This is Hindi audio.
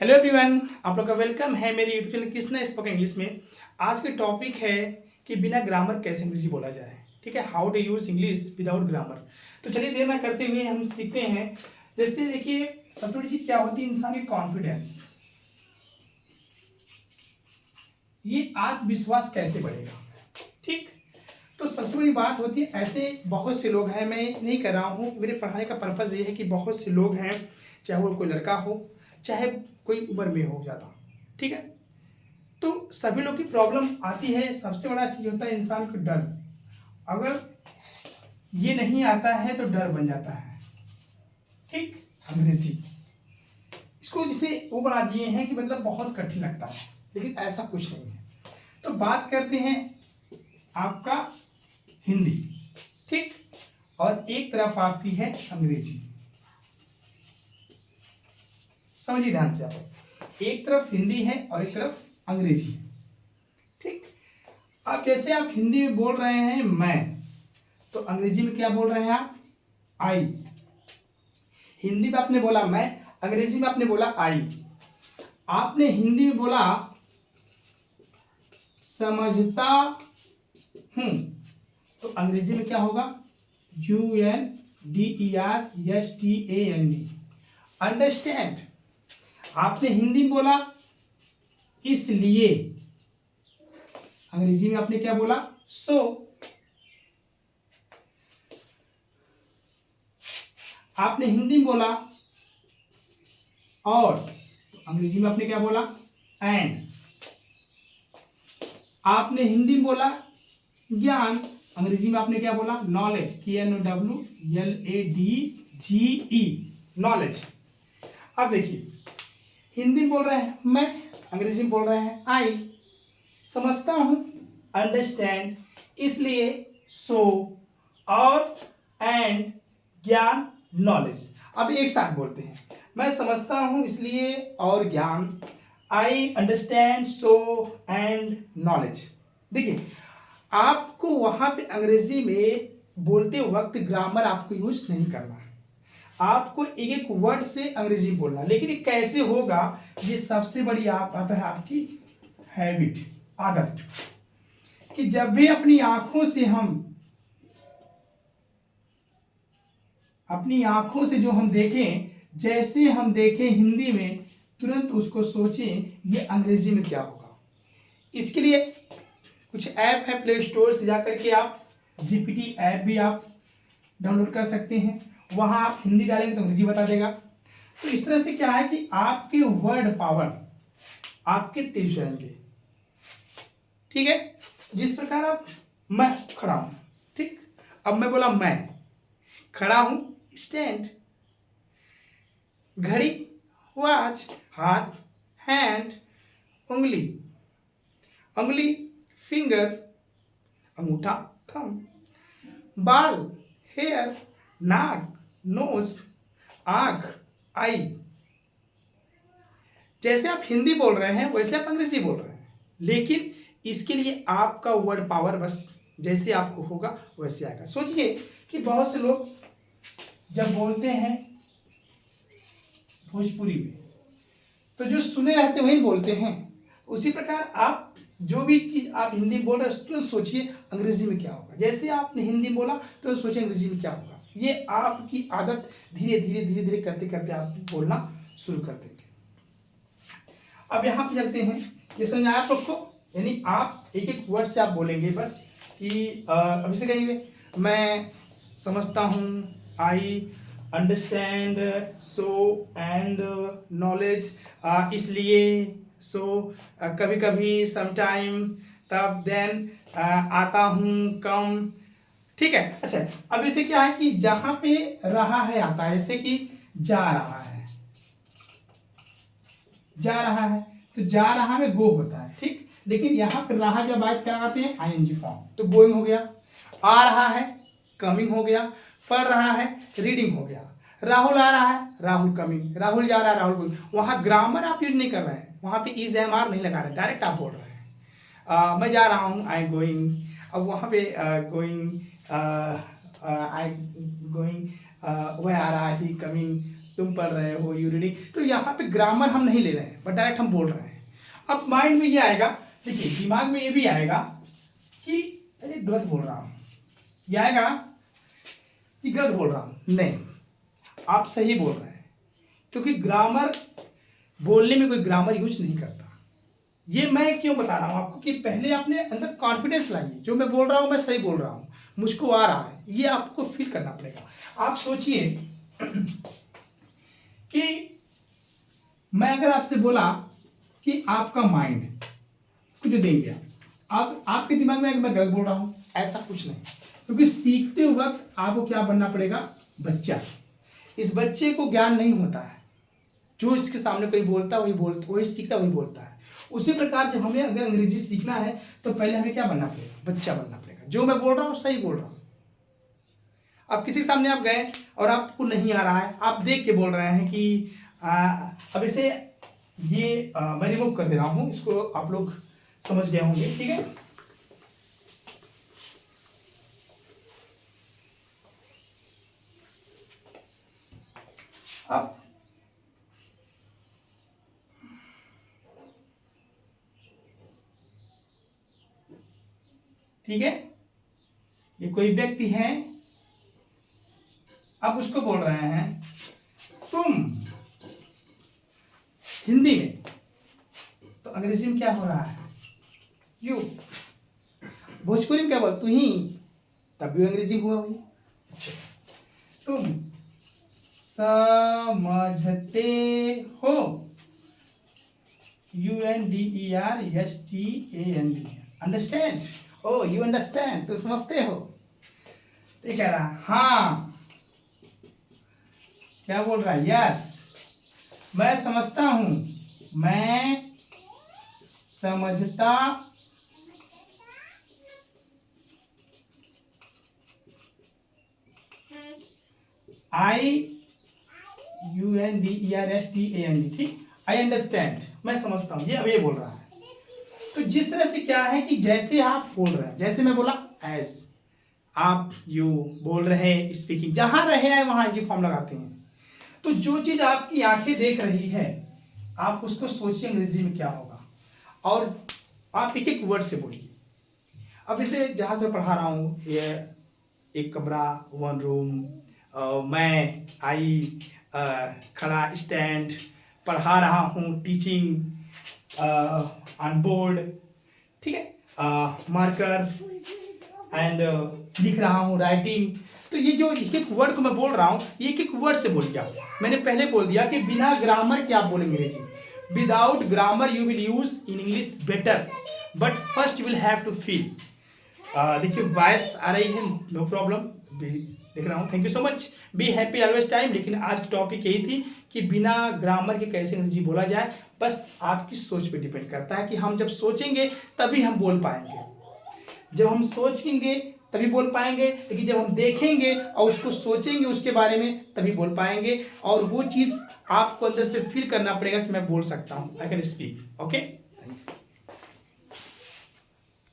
हेलो एवरीवन, आप लोग का वेलकम है मेरी YouTube channel Krishna spoken English में। आज के टॉपिक है कि बिना ग्रामर कैसे अंग्रेजी बोला जाए। ठीक है, how to use English without grammar. तो चलिए देर ना करते हुए हम सीखते हैं। जैसे देखिए, सबसे बड़ी चीज क्या होती है, इंसान की कॉन्फिडेंस। ये आत्मविश्वास कैसे बढ़ेगा। ठीक, तो सबसे बड़ी बात होती है, ऐसे बहुत से लोग हैं, मैं नहीं कर रहा हूँ, मेरे पढ़ाने का पर्पज़ ये है कि बहुत से लोग हैं, चाहे वो कोई लड़का हो चाहे कोई उम्र में हो ज़्यादा। ठीक है, तो सभी लोग की प्रॉब्लम आती है। सबसे बड़ा चीज़ होता है इंसान को डर। अगर ये नहीं आता है तो डर बन जाता है। ठीक, अंग्रेजी इसको जिसे वो बना दिए हैं कि मतलब बहुत कठिन लगता है, लेकिन ऐसा कुछ नहीं है। तो बात करते हैं आपका हिंदी। ठीक, और एक तरफ आपकी है अंग्रेजी। समझिए ध्यान से आप, एक तरफ हिंदी है और एक तरफ अंग्रेजी है। ठीक, अब जैसे आप हिंदी में बोल रहे हैं मैं, तो अंग्रेजी में क्या बोल रहे हैं आप, आई। हिंदी में आपने बोला मैं, अंग्रेजी में आपने बोला आई। आपने हिंदी में बोला समझता हूं, तो अंग्रेजी में क्या होगा, UNDERSTAND, अंडरस्टैंड। आपने हिंदी में बोला इसलिए, अंग्रेजी में आपने क्या बोला, सो। आपने हिंदी में बोला और, तो अंग्रेजी में आपने क्या बोला, एंड। आपने हिंदी में बोला ज्ञान, अंग्रेजी में आपने क्या बोला, नॉलेज, KNOWLADGE, नॉलेज। अब देखिए, हिंदी में बोल रहे हैं मैं, अंग्रेजी में बोल रहे हैं आई। समझता हूं, अंडरस्टैंड, इसलिए, सो, और, एंड, ज्ञान, नॉलेज। अब एक साथ बोलते हैं, मैं समझता हूं इसलिए और ज्ञान, I understand, so, and, knowledge. देखिए, आपको वहां पे अंग्रेजी में बोलते वक्त ग्रामर आपको यूज नहीं करना है। आपको एक एक वर्ड से अंग्रेजी बोलना, लेकिन ये कैसे होगा, ये सबसे बड़ी आता है आपकी हैबिट, आदत। कि जब भी अपनी आंखों से जो हम देखें, जैसे हम देखें हिंदी में, तुरंत उसको सोचें ये अंग्रेजी में क्या होगा। इसके लिए कुछ ऐप है, प्ले स्टोर से जाकर के आप GPT ऐप भी आप डाउनलोड कर सकते हैं। वहां आप हिंदी डालेंगे तो अंग्रेजी बता देगा। तो इस तरह से क्या है कि आपके वर्ड पावर आपके तेज जाएंगे। ठीक है, जिस प्रकार आप, मैं खड़ा हूं, ठीक, अब मैं बोला मैं खड़ा हूं, स्टैंड। घड़ी, वॉच, हाथ, हैंड, उंगली, उंगली, फिंगर, अंगूठा, थंब, बाल, हेयर, नाक, नोज, आंख, आई। जैसे आप हिंदी बोल रहे हैं वैसे आप अंग्रेजी बोल रहे हैं, लेकिन इसके लिए आपका वर्ड पावर बस जैसे आपको होगा वैसे आएगा। सोचिए कि बहुत से लोग जब बोलते हैं भोजपुरी में, तो जो सुने रहते वही बोलते हैं। उसी प्रकार आप जो भी चीज आप हिंदी बोल रहे हैं तो सोचिए अंग्रेजी में क्या होगा। जैसे आपने हिंदी बोला तो सोचिए अंग्रेजी में क्या होगा। ये आपकी आदत धीरे धीरे धीरे धीरे करते करते आप बोलना शुरू कर देंगे। अब यहाँ पे चलते हैं, ये समझ आया आप लोग को, यानी आप एक एक वर्ड से आप बोलेंगे बस कि अभी से कहिए, मैं समझता हूँ, I understand, so, and, knowledge, इसलिए, सो, कभी कभी, समटाइम, तब, देन, आता हूँ, कम। ठीक है, अच्छा, अब इसे क्या है कि जहां पे रहा है आता है, जैसे कि जा रहा है, जा रहा है, तो जा रहा में गो होता है। ठीक, लेकिन यहाँ पे रहा जब बात क्या आते हैं, ING फॉर्म, तो गोइंग हो गया। आ रहा है, कमिंग हो गया। पढ़ रहा है, रीडिंग हो गया। राहुल आ रहा है, राहुल कमिंग। राहुल जा रहा है, राहुल गोइंग। वहां ग्रामर आप यूज नहीं कर रहे हैं, वहां पे इज एम आर नहीं लगा रहे, डायरेक्ट आप बोल रहे हैं। मैं जा रहा हूँ, आई गोइंग। अब वहां पे गोइंग, आई गोइंग, वह आ रहा है, कमिंग। तुम पढ़ रहे हो, यू रीडिंग। तो यहाँ पे ग्रामर हम नहीं ले रहे हैं, बट डायरेक्ट हम बोल रहे हैं। अब माइंड में ये आएगा, देखिए दिमाग में ये भी आएगा कि अरे गलत बोल रहा हूँ, ये आएगा कि गलत बोल रहा हूँ। नहीं, आप सही बोल रहे हैं, क्योंकि ग्रामर बोलने में कोई ग्रामर यूज नहीं करता। ये मैं क्यों बता रहा हूँ आपको कि पहले आपने अंदर कॉन्फिडेंस लाइए, जो मैं बोल रहा हूँ मैं सही बोल रहा हूँ, मुझको आ रहा है, ये आपको फील करना पड़ेगा। आप सोचिए कि मैं अगर आपसे बोला कि आपका माइंड कुछ देंगे, आप आपके दिमाग में मैं गलत बोल रहा हूँ, ऐसा कुछ नहीं। क्योंकि सीखते वक्त आपको क्या बनना पड़ेगा, बच्चा। इस बच्चे को ज्ञान नहीं होता है, जो इसके सामने कोई बोलता है वही सीखता, वही बोलता है। उसी प्रकार जब हमें अगर अंग्रेजी सीखना है तो पहले हमें क्या बनना पड़ेगा, बच्चा बनना पड़ेगा। जो मैं बोल रहा हूँ सही बोल रहा हूँ। अब किसी के सामने आप गए और आपको नहीं आ रहा है, आप देख के बोल रहे हैं कि अब इसे ये मैं रिमूव कर दे रहा हूँ, इसको आप लोग समझ गए होंगे, ठीक है। अब ठीक है, ये कोई व्यक्ति है, अब उसको बोल रहे हैं तुम, हिंदी में। तो अंग्रेजी में क्या हो रहा है, यू। भोजपुरी में क्या बोल, तू ही, तब भी अंग्रेजी में हुआ वही। तुम समझते हो, UNDERSTAND, understand. O U understand, तुम समझते हो। ये कह रहा हाँ, क्या बोल रहा है, यस मैं समझता हूं, मैं समझता IUNDERSTAND, ठीक, आई अंडरस्टैंड, मैं समझता हूँ, ये अब ये बोल रहा है। तो जिस तरह से क्या है कि जैसे आप बोल रहे हैं, जैसे मैं बोला एज, आप यू बोल रहे हैं, स्पीकिंग, जहां रहे हैं वहां जी फॉर्म लगाते हैं। तो जो चीज आपकी आंखें देख रही है, आप उसको सोचिए अंग्रेजी में क्या होगा, और आप एक एक वर्ड से बोलिए। अब इसे जहां से मैं पढ़ा रहा हूँ, ये एक कमरा, वन रूम, मैं आई, खड़ा, स्टैंड, पढ़ा रहा हूँ, टीचिंग, ऑन बोर्ड, ठीक है, मार्कर, एंड लिख रहा हूँ, राइटिंग। तो ये जो एक एक वर्ड को मैं बोल रहा हूँ, ये एक एक वर्ड से बोल गया। मैंने पहले बोल दिया कि बिना ग्रामर के आप बोलेंगे अंग्रेजी। Without grammar you will use in English better, but first you will have to feel. देखिए वॉइस आ रही है, नो प्रॉब्लम, देख रहा हूँ, thank you so much, be happy always time. लेकिन आज की टॉपिक यही थी कि बिना ग्रामर के कैसे अंग्रेजी बोला जाए। बस आपकी सोच पे डिपेंड करता है कि हम जब सोचेंगे तभी हम बोल पाएंगे, जब हम सोचेंगे तभी बोल पाएंगे, लेकिन जब हम देखेंगे और उसको सोचेंगे उसके बारे में तभी बोल पाएंगे। और वो चीज़ आपको अंदर से फील करना पड़ेगा कि मैं बोल सकता हूँ, आई कैन स्पीक, ओके।